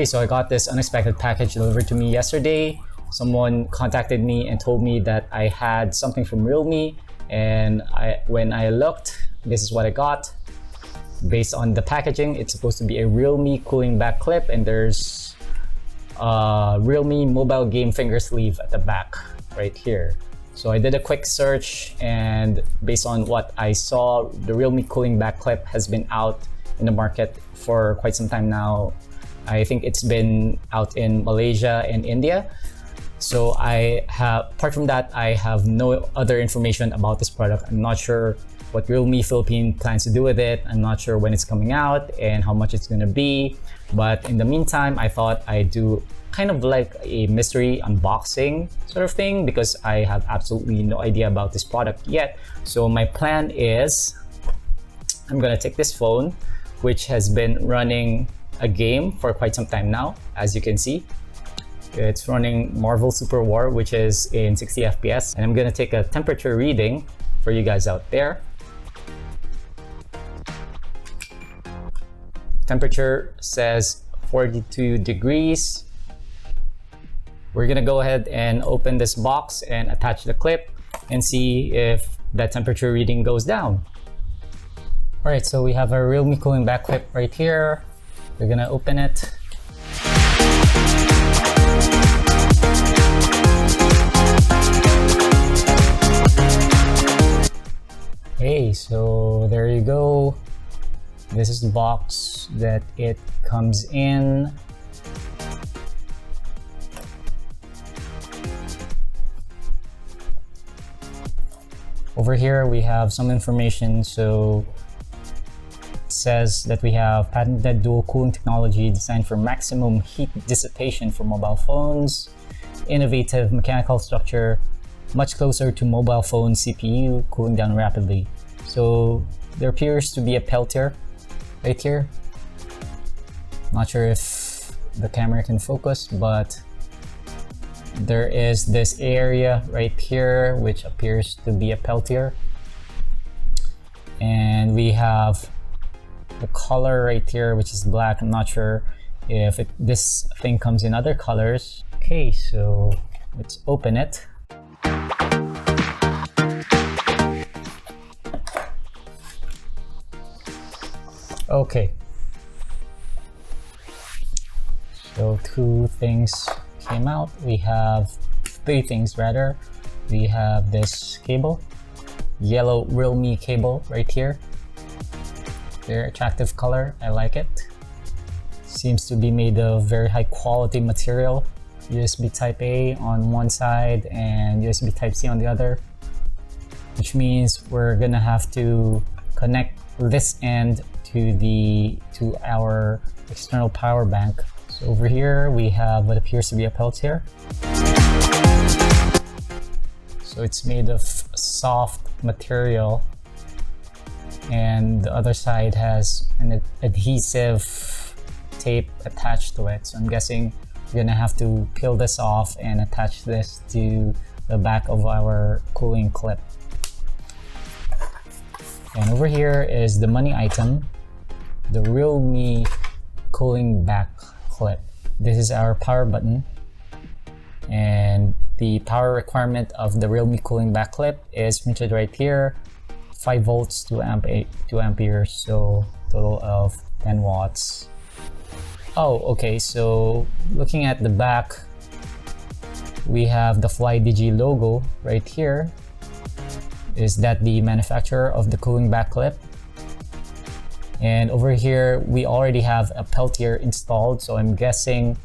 Okay, so I got this unexpected package delivered to me yesterday. Someone contacted me and told me that I had something from Realme, and when I looked, this is what I got. Based on the packaging, it's supposed to be a Realme cooling back clip, and there's a Realme mobile game finger sleeve at the back right here. So I did a quick search, and based on what I saw, the Realme cooling back clip has been out in the market for quite some time now. I think it's been out in Malaysia and India. So apart from that, I have no other information about this product. I'm not sure what Realme Philippines plans to do with it. I'm not sure when it's coming out and how much it's gonna be. But in the meantime, I thought I'd do kind of like a mystery unboxing sort of thing because I have absolutely no idea about this product yet. So my plan is I'm gonna take this phone, which has been running a game for quite some time now, as you can see. It's running Marvel Super War, which is in 60 FPS, and I'm gonna take a temperature reading for you guys out there. Temperature says 42 degrees. We're gonna go ahead and open this box and attach the clip and see if that temperature reading goes down. All right, so we have a Realme cooling back clip right here. We're gonna open it. Okay, so there you go. This is the box that it comes in. Over here we have some information. So it says that we have patented dual cooling technology designed for maximum heat dissipation for mobile phones, innovative mechanical structure, much closer to mobile phone CPU, cooling down rapidly. So there appears to be a Peltier right here. Not sure if the camera can focus, but there is this area right here which appears to be a Peltier. And we have the color right here, which is black. I'm not sure if this thing comes in other colors. Okay, so let's open it. Okay, so three things rather. We have this cable, yellow Realme cable right here. Very attractive color, I like it. Seems to be made of very high quality material. USB Type A on one side and USB Type C on the other, which means we're gonna have to connect this end to our external power bank. So over here we have what appears to be a Peltier. So it's made of soft material, and the other side has an adhesive tape attached to it. So I'm guessing we're gonna have to peel this off and attach this to the back of our cooling clip. And over here is the money item, the Realme cooling back clip. This is our power button, and the power requirement of the Realme cooling back clip is printed right here. 5 volts to 2 amperes, so total of 10 watts. Oh, okay, so looking at the back, we have the FlyDigi logo right here. Is that the manufacturer of the cooling back clip? And over here, we already have a Peltier installed, so I'm guessing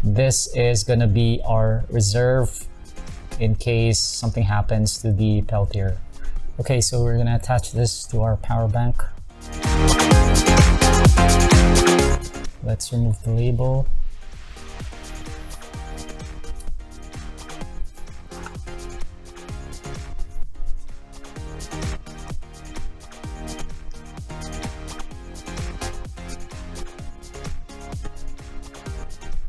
this is gonna be our reserve in case something happens to the Peltier. Okay, so we're gonna attach this to our power bank. Let's remove the label.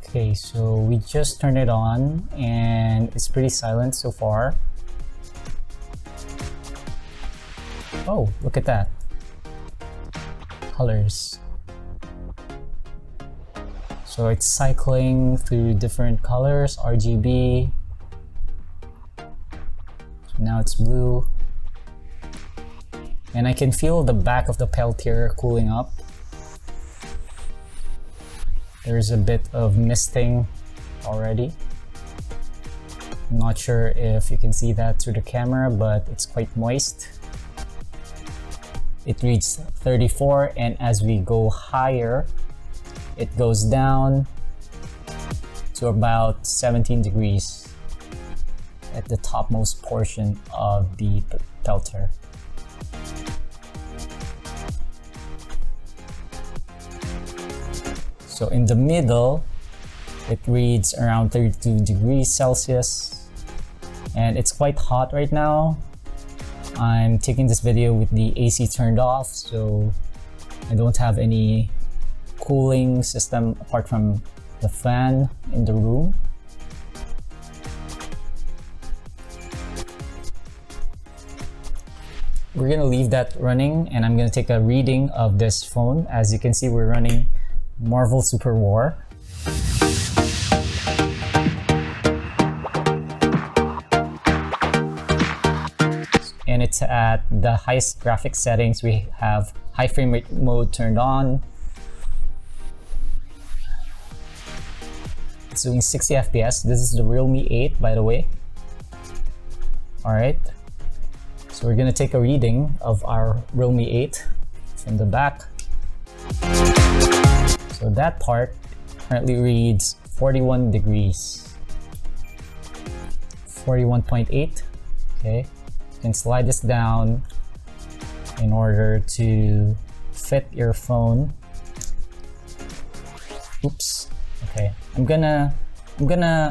Okay, so we just turned it on and it's pretty silent so far. Oh, look at that. Colors. So it's cycling through different colors, RGB. So now it's blue. And I can feel the back of the Peltier cooling up. There's a bit of misting already. I'm not sure if you can see that through the camera, but it's quite moist. It reads 34, and as we go higher, it goes down to about 17 degrees at the topmost portion of the Peltier. So in the middle, it reads around 32 degrees Celsius, and it's quite hot right now. I'm taking this video with the AC turned off, so I don't have any cooling system apart from the fan in the room. We're gonna leave that running, and I'm gonna take a reading of this phone. As you can see, we're running Marvel Super War. And it's at the highest graphics settings. We have high frame rate mode turned on. It's doing 60 FPS. This is the Realme 8, by the way. Alright, so we're gonna take a reading of our Realme 8 from the back. So that part currently reads 41 degrees. 41.8, okay. You can slide this down in order to fit your phone. Oops, okay. I'm gonna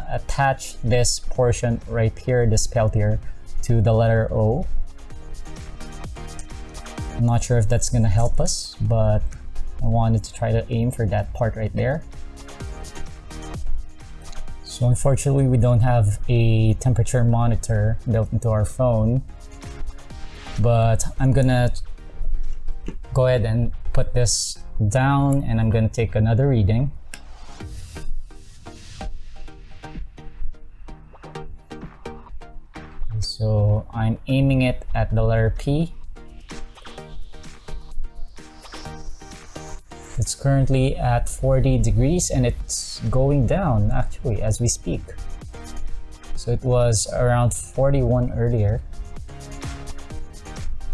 attach this portion right here, this Peltier, to the letter O. I'm not sure if that's gonna help us, but I wanted to try to aim for that part right there. So unfortunately, we don't have a temperature monitor built into our phone, but I'm gonna go ahead and put this down, and I'm gonna take another reading. So I'm aiming it at the letter P. It's currently at 40 degrees, and it's going down actually as we speak. So it was around 41 earlier,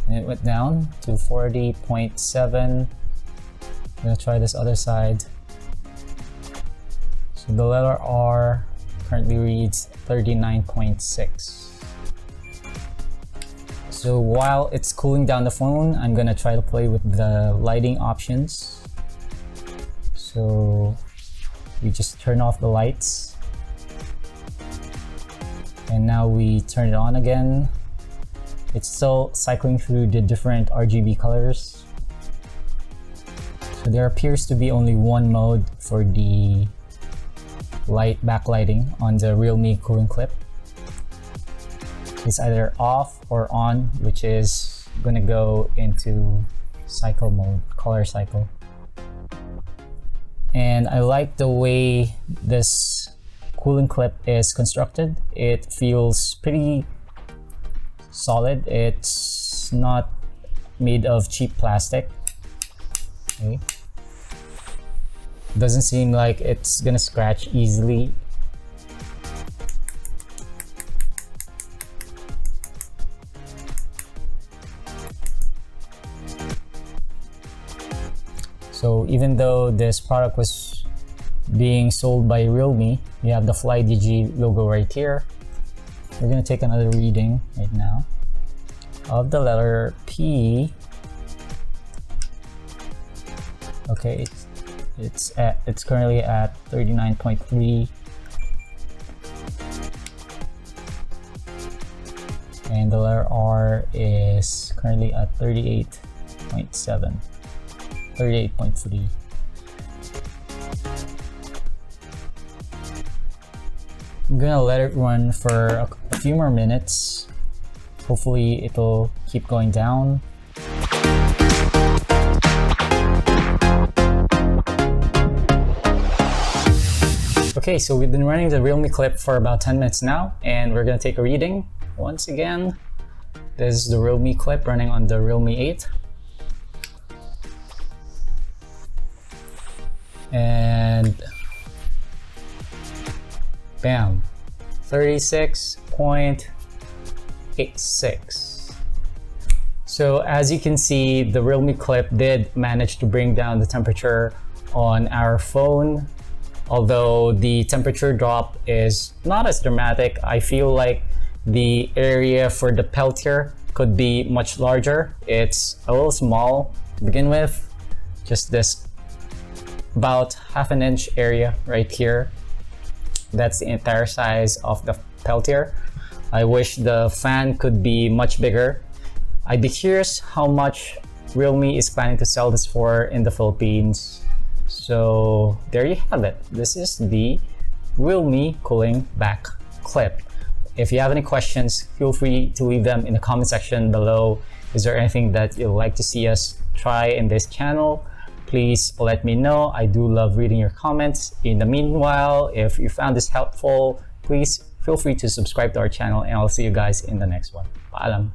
and it went down to 40.7. I'm gonna try this other side. So the letter R currently reads 39.6. So while it's cooling down the phone, I'm gonna try to play with the lighting options. So we just turn off the lights, and now we turn it on again. It's still cycling through the different RGB colors. So there appears to be only one mode for the light backlighting on the Realme cooling clip. It's either off or on, which is gonna go into cycle mode, color cycle. And I like the way this cooling clip is constructed. It feels pretty solid. It's not made of cheap plastic. Okay. Doesn't seem like it's gonna scratch easily. So even though this product was being sold by Realme, you have the FlyDigi logo right here. We're gonna take another reading right now of the letter P. Okay, it's currently at 39.3, and the letter R is currently at 38.7. 38.3. I'm gonna let it run for a few more minutes. Hopefully it'll keep going down. Okay, so we've been running the realme clip for about 10 minutes now, and we're gonna take a reading once again. This is the realme clip running on the realme 8. And bam, 36.86. So as you can see, the realme clip did manage to bring down the temperature on our phone. Although the temperature drop is not as dramatic, I feel like the area for the Peltier could be much larger. It's a little small to begin with, just this about half an inch area right here. That's the entire size of the Peltier. I wish the fan could be much bigger. I'd be curious how much Realme is planning to sell this for in the Philippines. So there you have it. This is the realme cooling back clip. If you have any questions, feel free to leave them in the comment section below. Is there anything that you'd like to see us try in this channel? Please let me know. I do love reading your comments. In the meanwhile, if you found this helpful, please feel free to subscribe to our channel, and I'll see you guys in the next one. Paalam!